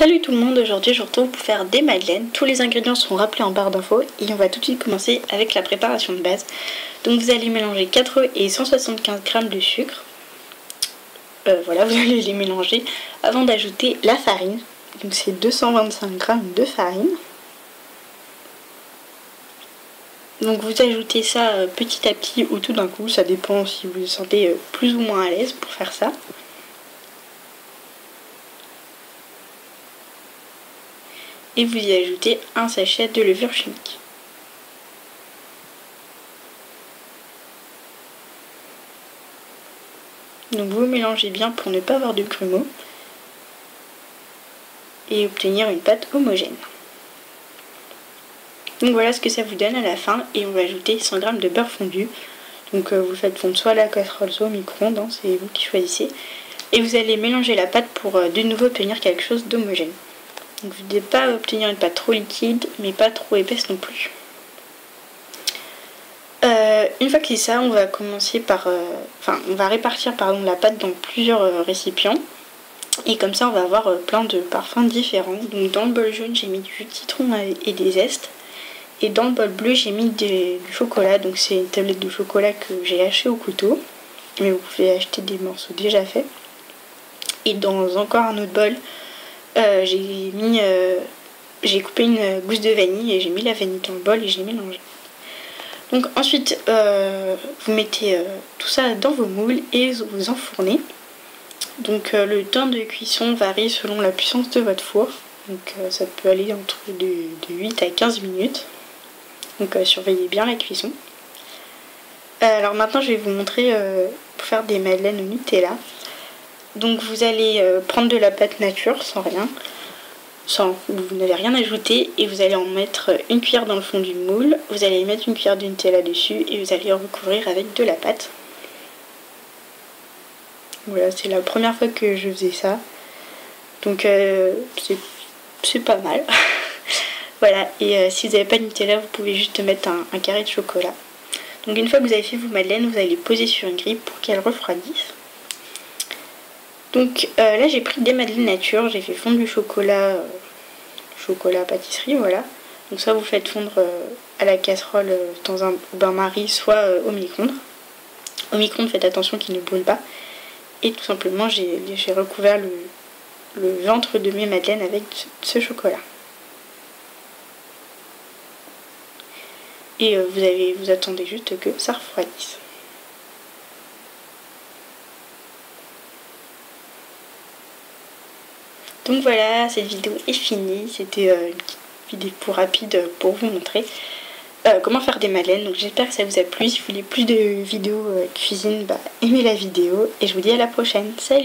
Salut tout le monde, aujourd'hui je vous retrouve pour faire des madeleines. Tous les ingrédients sont rappelés en barre d'infos et on va tout de suite commencer avec la préparation de base. Donc vous allez mélanger 4 œufs et 175 g de sucre. Voilà, vous allez les mélanger avant d'ajouter la farine. Donc c'est 225 g de farine. Donc vous ajoutez ça petit à petit ou tout d'un coup, ça dépend si vous vous sentez plus ou moins à l'aise pour faire ça. Et vous y ajoutez un sachet de levure chimique. Donc vous mélangez bien pour ne pas avoir de grumeaux et obtenir une pâte homogène. Donc voilà ce que ça vous donne à la fin et on va ajouter 100 g de beurre fondu. Donc vous faites fondre soit à la casserole soit au micro-ondes, hein, c'est vous qui choisissez. Et vous allez mélanger la pâte pour de nouveau obtenir quelque chose d'homogène. Donc vous ne devez pas obtenir une pâte trop liquide mais pas trop épaisse non plus. Une fois que c'est ça, on va commencer par, on va répartir la pâte dans plusieurs récipients. Et comme ça on va avoir plein de parfums différents. Donc dans le bol jaune j'ai mis du jus de citron et des zestes. Et dans le bol bleu j'ai mis du chocolat. Donc c'est une tablette de chocolat que j'ai hachée au couteau. Mais vous pouvez acheter des morceaux déjà faits. Et dans encore un autre bol, j'ai coupé une gousse de vanille et j'ai mis la vanille dans le bol et je l'ai mélangé. Donc ensuite vous mettez tout ça dans vos moules et vous enfournez. Donc le temps de cuisson varie selon la puissance de votre four. Donc ça peut aller entre de 8 à 15 minutes. Donc surveillez bien la cuisson. Alors maintenant je vais vous montrer pour faire des madeleines au Nutella. Donc vous allez prendre de la pâte nature sans rien. Vous n'avez rien ajouté et vous allez en mettre une cuillère dans le fond du moule. Vous allez mettre une cuillère de Nutella dessus et vous allez recouvrir avec de la pâte. Voilà, c'est la première fois que je faisais ça. Donc c'est pas mal. Voilà, et si vous n'avez pas de Nutella, vous pouvez juste mettre un carré de chocolat. Donc une fois que vous avez fait vos madeleines, vous allez les poser sur une grille pour qu'elles refroidissent. Donc là j'ai pris des madeleines nature, j'ai fait fondre du chocolat pâtisserie, voilà. Donc ça vous faites fondre à la casserole dans un bain-marie, soit au micro-ondes. Au micro-ondes faites attention qu'il ne brûle pas. Et tout simplement j'ai recouvert le ventre de mes madeleines avec ce chocolat. Et vous attendez juste que ça refroidisse. Donc voilà, cette vidéo est finie. C'était une petite vidéo rapide pour vous montrer comment faire des madeleines. Donc j'espère que ça vous a plu. Si vous voulez plus de vidéos cuisine, aimez la vidéo. Et je vous dis à la prochaine. Salut!